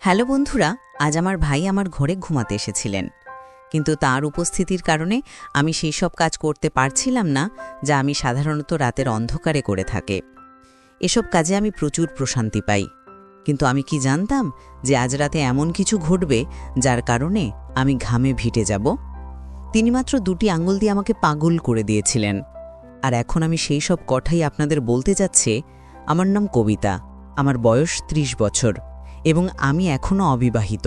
Hello বন্ধুরা, আজ আমার ভাই আমার ঘরে ঘুমাতে এসেছিলেন, কিন্তু তার উপস্থিতির কারণে আমি সেই সব কাজ করতে পারছিলাম না যা আমি সাধারণত রাতের অন্ধকারে করে থাকে। এসব কাজে আমি প্রচুর প্রশান্তি পাই, কিন্তু আমি কি জানতাম যে আজ রাতে এমন কিছু ঘটবে যার কারণে আমি ঘামে ভিটে যাব। তিনি মাত্র 2টি আঙুল দিয়ে আমাকে পাগল করে দিয়েছিলেন, আর এখন আমি সেই সব কথাই আপনাদের বলতে যাচ্ছি। আমার নাম কবিতা, আমার বয়স 30 বছর এবং আমি এখনও অবিবাহিত।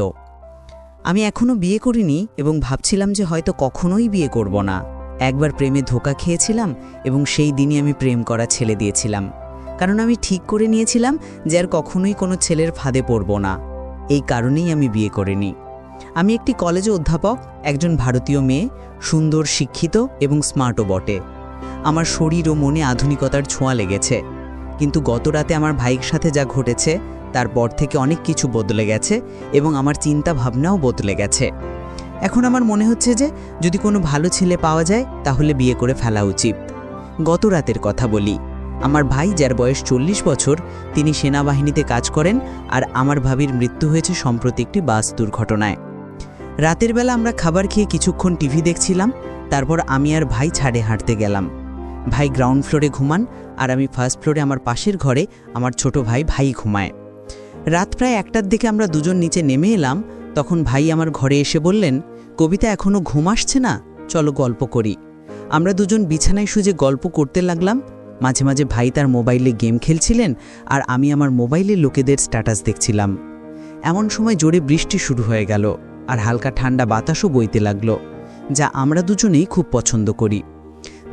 আমি এখনও বিয়ে করিনি এবং ভাবছিলাম যে হয়তো কখনোই বিয়ে করব না। একবার প্রেমে ধোঁকা খেয়েছিলাম এবং সেই দিনই আমি প্রেম করা ছেড়ে দিয়েছিলাম, কারণ আমি ঠিক করে নিয়েছিলাম যে আর কখনোই কোনো ছেলের ফাঁদে পড়ব না। এই কারণেই আমি বিয়ে করিনি। আমি একটি কলেজে অধ্যাপক, একজন ভারতীয় মেয়ে, সুন্দর, শিক্ষিত এবং স্মার্টও বটে। আমার শরীর ও মনে আধুনিকতার ছোঁয়া লেগেছে, কিন্তু গত রাতে আমার ভাইয়ের সাথে যা ঘটেছে তারপর থেকে অনেক কিছু বদলে গেছে এবং আমার চিন্তা ভাবনাও বদলে গেছে। এখন আমার মনে হচ্ছে যে যদি কোনো ভালো ছেলে পাওয়া যায় তাহলে বিয়ে করে ফেলা উচিত। গত রাতের কথা বলি। আমার ভাই, যার বয়স 40 বছর, তিনি সেনাবাহিনীতে কাজ করেন, আর আমার ভাবির মৃত্যু হয়েছে সম্প্রতি একটি বাস দুর্ঘটনায়। রাতের বেলা আমরা খাবার খেয়ে কিছুক্ষণ টিভি দেখছিলাম, তারপর আমি আর ভাই ছাদে হাঁটতে গেলাম। ভাই গ্রাউন্ড ফ্লোরে ঘুমান আর আমি ফার্স্ট ফ্লোরে আমার পাশের ঘরে আমার ছোট ভাই ঘুমায়। রাত প্রায় 1টার দিকে আমরা দুজন নিচে নেমে এলাম। তখন ভাই আমার ঘরে এসে বললেন, কবিতা, এখনও ঘুম আসছে না, চলো গল্প করি। আমরা দুজন বিছানায় শুয়ে গল্প করতে লাগলাম। মাঝে মাঝে ভাই তার মোবাইলে গেম খেলছিলেন আর আমি আমার মোবাইলে লোকেদের স্ট্যাটাস দেখছিলাম। এমন সময় জোরে বৃষ্টি শুরু হয়ে গেল আর হালকা ঠান্ডা বাতাসও বইতে লাগলো, যা আমরা দুজনেই খুব পছন্দ করি।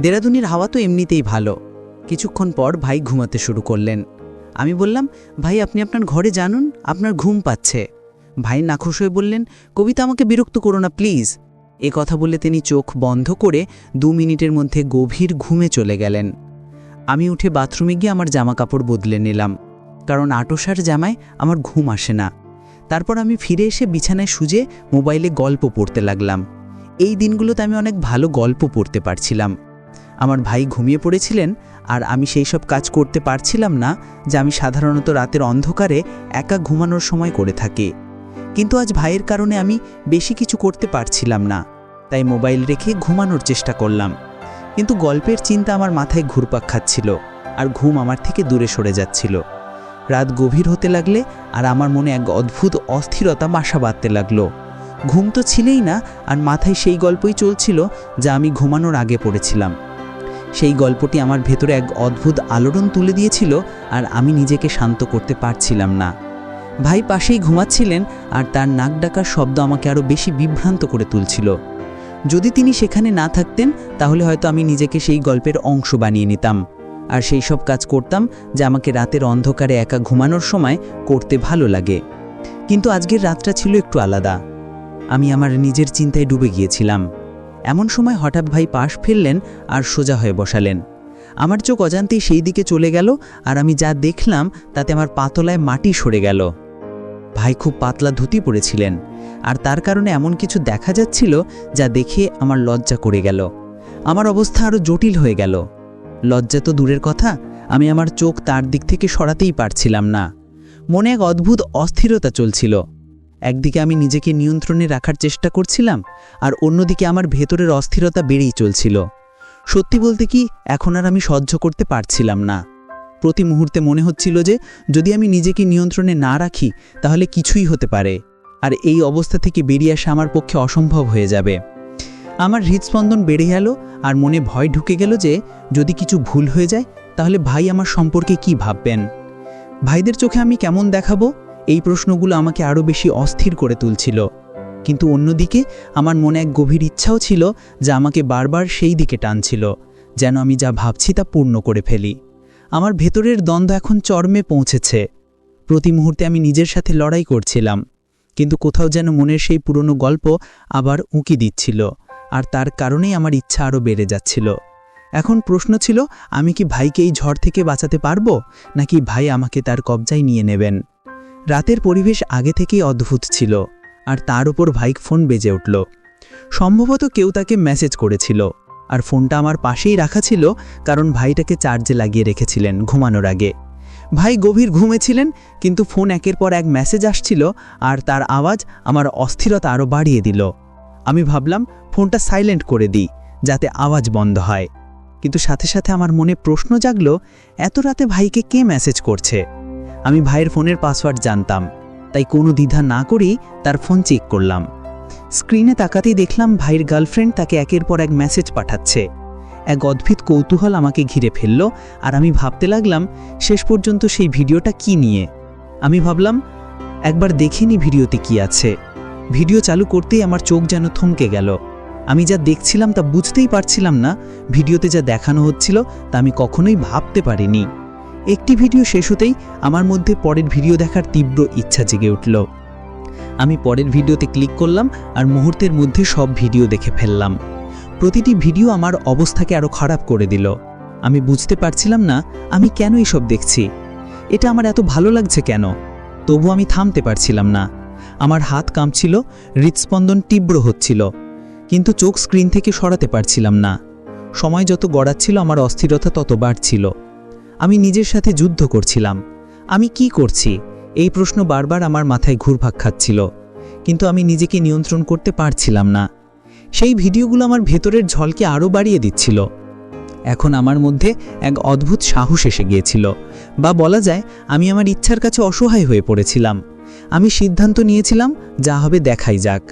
দেরাদুনের হাওয়া তো এমনিতেই ভালো। কিছুক্ষণ পর ভাই ঘুমাতে শুরু করলেন। আমি বললাম, ভাই, আপনি আপনার ঘরে জানুন, আপনার ঘুম পাচ্ছে। ভাই নাখুশ হয়ে বললেন, কবিতা, আমাকে বিরক্ত করো না প্লিজ। এ কথা বলে তিনি চোখ বন্ধ করে 2 মিনিটের মধ্যে গভীর ঘুমে চলে গেলেন। আমি উঠে বাথরুমে গিয়ে আমার জামা কাপড় বদলে নিলাম, কারণ আটোসার জামায় আমার ঘুম আসে না। তারপর আমি ফিরে এসে বিছানায় শুয়ে মোবাইলে গল্প পড়তে লাগলাম। এই দিনগুলোতে আমি অনেক ভালো গল্প পড়তে পারছিলাম। আমার ভাই ঘুমিয়ে পড়েছিলেন আর আমি সেই সব কাজ করতে পারছিলাম না যা আমি সাধারণত রাতের অন্ধকারে একা ঘুমানোর সময় করে থাকি। কিন্তু আজ ভাইয়ের কারণে আমি বেশি কিছু করতে পারছিলাম না, তাই মোবাইল রেখে ঘুমানোর চেষ্টা করলাম। কিন্তু গল্পের চিন্তা আমার মাথায় ঘুরপাক খাচ্ছিল আর ঘুম আমার থেকে দূরে সরে যাচ্ছিল। রাত গভীর হতে লাগলে আর আমার মনে এক অদ্ভুত অস্থিরতা বাসা বাঁধতে লাগলো। ঘুম তো ছিলই না, আর মাথায় সেই গল্পই চলছিল যা আমি ঘুমানোর আগে পড়েছিলাম। সেই গল্পটি আমার ভেতরে এক অদ্ভুত আলোড়ন তুলে দিয়েছিল আর আমি নিজেকে শান্ত করতে পারছিলাম না। ভাই পাশেই ঘুমাচ্ছিলেন আর তার নাক ডাকার শব্দ আমাকে আরও বেশি বিভ্রান্ত করে তুলছিল। যদি তিনি সেখানে না থাকতেন তাহলে হয়তো আমি নিজেকে সেই গল্পের অংশ বানিয়ে নিতাম আর সেই সব কাজ করতাম যা আমাকে রাতের অন্ধকারে একা ঘুমানোর সময় করতে ভালো লাগে। কিন্তু আজকের রাতটা ছিল একটু আলাদা। আমি আমার নিজের চিন্তায় ডুবে গিয়েছিলাম। এমন সময় হঠাৎ ভাই পাশ ফিরলেন আর সোজা হয়ে বসালেন। আমার চোখ অজান্তেই সেই দিকে চলে গেল আর আমি যা দেখলাম তাতে আমার পাতলায় মাটি সরে গেল। ভাই খুব পাতলা ধুতি পরেছিলেন আর তার কারণে এমন কিছু দেখা যাচ্ছিল যা দেখে আমার লজ্জা করে গেল। আমার অবস্থা আরও জটিল হয়ে গেল। লজ্জা তো দূরের কথা, আমি আমার চোখ তার দিক থেকে সরাতেই পারছিলাম না। মনে এক অদ্ভুত অস্থিরতা চলছিল। একদিকে আমি নিজেকে নিয়ন্ত্রণে রাখার চেষ্টা করছিলাম আর অন্যদিকে আমার ভেতরের অস্থিরতা বেড়েই চলছিল। সত্যি বলতে কি, এখন আর আমি সহ্য করতে পারছিলাম না। প্রতি মুহূর্তে মনে হচ্ছিল যে যদি আমি নিজেকে নিয়ন্ত্রণে না রাখি তাহলে কিছুই হতে পারে, আর এই অবস্থা থেকে বেরিয়ে আসা আমার পক্ষে অসম্ভব হয়ে যাবে। আমার হৃদস্পন্দন বেড়ে গেল আর মনে ভয় ঢুকে গেল যে যদি কিছু ভুল হয়ে যায় তাহলে ভাই আমার সম্পর্কে কি ভাববেন। ভাইদের চোখে আমি কেমন দেখাবো, এই প্রশ্নগুলো আমাকে আরও বেশি অস্থির করে তুলছিল। কিন্তু অন্যদিকে আমার মনে এক গভীর ইচ্ছাও ছিল যা আমাকে বারবার সেই দিকে টানছিল, যেন আমি যা ভাবছি তা পূর্ণ করে ফেলি। আমার ভেতরের দ্বন্দ্ব এখন চরমে পৌঁছেছে। প্রতি মুহূর্তে আমি নিজের সাথে লড়াই করছিলাম, কিন্তু কোথাও যেন মনের সেই পুরনো গল্প আবার উঁকি দিচ্ছিল, আর তার কারণেই আমার ইচ্ছা আরও বেড়ে যাচ্ছিল। এখন প্রশ্ন ছিল, আমি কি ভাইকে এই ঝড় থেকে বাঁচাতে পারবো, নাকি ভাই আমাকে তার কবজায় নিয়ে নেবেন। রাতের পরিবেশ আগে থেকেই অদ্ভুত ছিল, আর তার উপর ভাই ফোন বেজে উঠল। সম্ভবত কেউ তাকে মেসেজ করেছিল, আর ফোনটা আমার পাশেই রাখা ছিল কারণ ভাইটাকে চার্জে লাগিয়ে রেখেছিলেন ঘুমানোর আগে। ভাই গভীর ঘুমেছিলেন, কিন্তু ফোন একের পর এক মেসেজ আসছিল আর তার আওয়াজ আমার অস্থিরতা আরও বাড়িয়ে দিল। আমি ভাবলাম ফোনটা সাইলেন্ট করে দিই যাতে আওয়াজ বন্ধ হয়, কিন্তু সাথে সাথে আমার মনে প্রশ্ন জাগল, এত রাতে ভাইকে কে মেসেজ করছে? আমি ভাইয়ের ফোনের পাসওয়ার্ড জানতাম, তাই কোনো দ্বিধা না করেই তার ফোন চেক করলাম। স্ক্রিনে তাকাতেই দেখলাম ভাইয়ের গার্লফ্রেন্ড তাকে একের পর এক মেসেজ পাঠাচ্ছে। এক অদ্ভুত কৌতূহল আমাকে ঘিরে ফেলল, আর আমি ভাবতে লাগলাম শেষ পর্যন্ত সেই ভিডিওটা কি নিয়ে। আমি ভাবলাম একবার দেখিনি ভিডিওতে কি আছে। ভিডিও চালু করতেই আমার চোখ যেন থমকে গেল। আমি যা দেখছিলাম তা বুঝতেই পারছিলাম না, ভিডিওতে যা দেখানো হচ্ছিল তা আমি কখনোই ভাবতে পারিনি। একটি ভিডিও শেষ হতেই আমার মধ্যে পরের ভিডিও দেখার তীব্র ইচ্ছা জেগে উঠল। আমি পরের ভিডিওতে ক্লিক করলাম আর মুহূর্তের মধ্যে সব ভিডিও দেখে ফেললাম। প্রতিটি ভিডিও আমার অবস্থাকে আরও খারাপ করে দিল। আমি বুঝতে পারছিলাম না আমি কেন এসব দেখছি, এটা আমার এত ভালো লাগছে কেন। তবু আমি থামতে পারছিলাম না। আমার হাত কাঁপছিল, হৃদস্পন্দন তীব্র হচ্ছিল, কিন্তু চোখ স্ক্রিন থেকে সরাতে পারছিলাম না। সময় যত গড়াচ্ছিল আমার অস্থিরতা তত বাড়ছিল। আমি নিজের সাথে যুদ্ধ করছিলাম। আমি কি করছি এই প্রশ্ন বারবার আমার মাথায় ঘুরপাক খাচ্ছিল, কিন্তু আমি নিজেকে নিয়ন্ত্রণ করতে পারছিলাম না। সেই ভিডিওগুলো আমার ভেতরের ঝলকে আরও বাড়িয়ে দিচ্ছিল। এখন আমার মধ্যে এক অদ্ভুত সাহস এসে গিয়েছিল, বা বলা যায় আমি আমার ইচ্ছার কাছে অসহায় হয়ে পড়েছিলাম। আমি সিদ্ধান্ত নিয়েছিলাম যা হবে দেখাই যাক।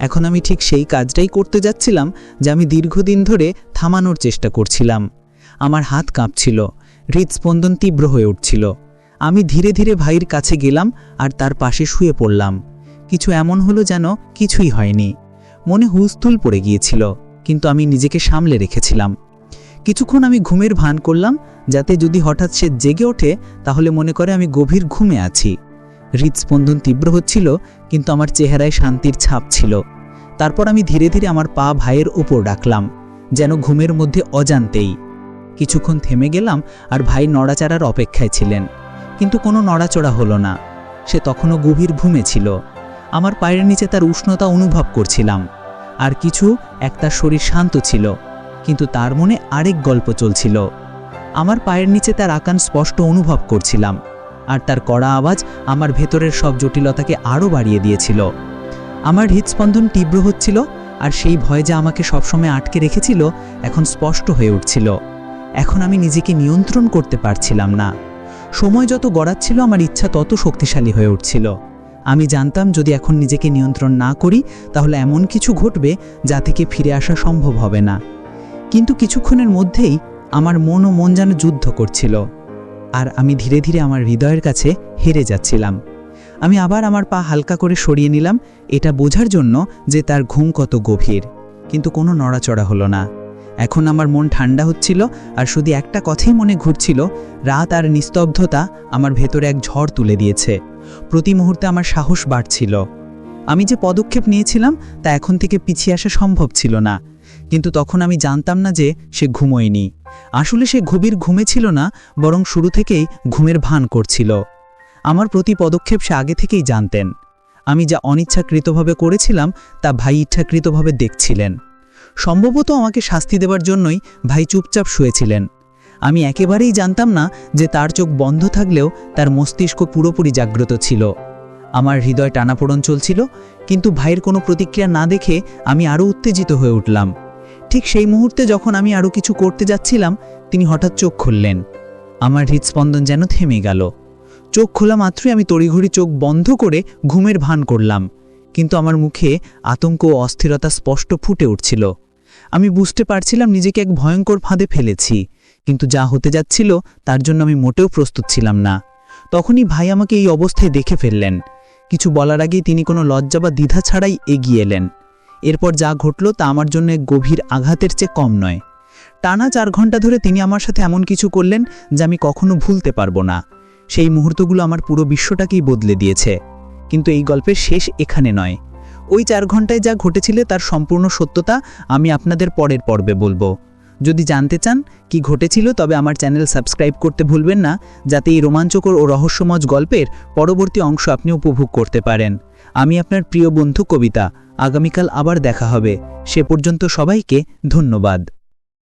এখন আমি ঠিক সেই কাজটাই করতে যাচ্ছিলাম যা আমি দীর্ঘদিন ধরে থামানোর চেষ্টা করছিলাম। আমার হাত কাঁপছিল, হৃদস্পন্দন তীব্র হয়ে উঠছিল। আমি ধীরে ধীরে ভাইয়ের কাছে গেলাম আর তার পাশে শুয়ে পড়লাম। কিছু এমন হলো যেন কিছুই হয়নি। মনে হুলস্থুল পড়ে গিয়েছিল, কিন্তু আমি নিজেকে সামলে রেখেছিলাম। কিছুক্ষণ আমি ঘুমের ভান করলাম, যাতে যদি হঠাৎ সে জেগে ওঠে তাহলে মনে করে আমি গভীর ঘুমে আছি। হৃদস্পন্দন তীব্র হচ্ছিল, কিন্তু আমার চেহারায় শান্তির ছাপ ছিল। তারপর আমি ধীরে ধীরে আমার পা ভাইয়ের উপর রাখলাম, যেন ঘুমের মধ্যে অজান্তেই। কিছুক্ষণ থেমে গেলাম আর ভাই নড়াচড়ার অপেক্ষায় ছিলেন, কিন্তু কোনো নড়াচড়া হলো না। সে তখনও গভীর ঘুমে ছিল। আমার পায়ের নিচে তার উষ্ণতা অনুভব করছিলাম। আর তার শরীর শান্ত ছিল, কিন্তু তার মনে আরেক গল্প চলছিল। আমার পায়ের নিচে তার আকান স্পষ্ট অনুভব করছিলাম, আর তার কড়া আওয়াজ আমার ভেতরের সব জটিলতাকে আরও বাড়িয়ে দিয়েছিল। আমার হৃদস্পন্দন তীব্র হচ্ছিল, আর সেই ভয় যা আমাকে সবসময় আটকে রেখেছিল এখন স্পষ্ট হয়ে উঠছিল। এখন আমি নিজেকে নিয়ন্ত্রণ করতে পারছিলাম না। সময় যত গড়াচ্ছিল আমার ইচ্ছা তত শক্তিশালী হয়ে উঠছিল। আমি জানতাম যদি এখন নিজেকে নিয়ন্ত্রণ না করি তাহলে এমন কিছু ঘটবে যা থেকে ফিরে আসা সম্ভব হবে না। কিন্তু কিছুক্ষণের মধ্যেই আমার মন যেন যুদ্ধ করছিল, আর আমি ধীরে ধীরে আমার হৃদয়ের কাছে হেরে যাচ্ছিলাম। আমি আবার আমার পা হালকা করে সরিয়ে নিলাম, এটা বোঝার জন্য যে তার ঘুম কত গভীর, কিন্তু কোনো নড়াচড়া হলো না। এখন আমার মন ঠান্ডা হচ্ছিল, আর শুধু একটা কথাই মনে ঘুরছিল, রাত আর নিস্তব্ধতা আমার ভেতরে এক ঝড় তুলে দিয়েছে। প্রতি মুহূর্তে আমার সাহস বাড়ছিল। আমি যে পদক্ষেপ নিয়েছিলাম তা এখন থেকে পিছিয়ে আসা সম্ভব ছিল না, কিন্তু তখন আমি জানতাম না যে সে ঘুমোয়নি। আসলে সে গভীর ঘুমে ছিল না, বরং শুরু থেকেই ঘুমের ভান করছিল। আমার প্রতি পদক্ষেপ সে আগে থেকেই জানতেন। আমি যা অনিচ্ছাকৃতভাবে করেছিলাম তা ভাই ইচ্ছাকৃতভাবে দেখছিলেন। সম্ভবত আমাকে শাস্তি দেবার জন্যই ভাই চুপচাপ শুয়েছিলেন। আমি একেবারেই জানতাম না যে তার চোখ বন্ধ থাকলেও তার মস্তিষ্ক পুরোপুরি জাগ্রত ছিল। আমার হৃদয় টানাপোড়ন চলছিল, কিন্তু ভাইয়ের কোনো প্রতিক্রিয়া না দেখে আমি আরও উত্তেজিত হয়ে উঠলাম। ঠিক সেই মুহূর্তে যখন আমি আরও কিছু করতে যাচ্ছিলাম, তিনি হঠাৎ চোখ খুললেন। আমার হৃদস্পন্দন যেন থেমে গেল। চোখ খোলা মাত্রই আমি তড়িঘড়ি চোখ বন্ধ করে ঘুমের ভান করলাম, কিন্তু আমার মুখে আতঙ্ক ও অস্থিরতা স্পষ্ট ফুটে উঠছিল। আমি বুঝতে পারছিলাম নিজেকে এক ভয়ঙ্কর ফাঁদে ফেলেছি, কিন্তু যা হতে যাচ্ছিল তার জন্য আমি মোটেও প্রস্তুত ছিলাম না। তখনই ভাই আমাকে এই অবস্থায় দেখে ফেললেন। কিছু বলার আগেই তিনি কোনো লজ্জা বা দ্বিধা ছাড়াই এগিয়ে এলেন। এরপর যা ঘটল তা আমার জন্য এক গভীর আঘাতের চেয়ে কম নয়। টানা 4 ঘন্টা ধরে তিনি আমার সাথে এমন কিছু করলেন যা আমি কখনো ভুলতে পারবো না। সেই মুহূর্তগুলো আমার পুরো বিশ্বটাকেই বদলে দিয়েছে। কিন্তু এই গল্পের শেষ এখানে নয়। ওই 4 ঘন্টায় যা ঘটেছিল তার সম্পূর্ণ সত্যতা আমি আপনাদের পরের পর্বে বলবো। যদি জানতে চান কি ঘটেছিল তবে আমার চ্যানেল সাবস্ক্রাইব করতে ভুলবেন না, যাতে এই রোমাঞ্চকর ও রহস্যময় গল্পের পরবর্তী অংশ আপনি উপভোগ করতে পারেন। আমি আপনার প্রিয় বন্ধু কবিতা। আগামীকাল আবার দেখা হবে। সে পর্যন্ত সবাইকে ধন্যবাদ।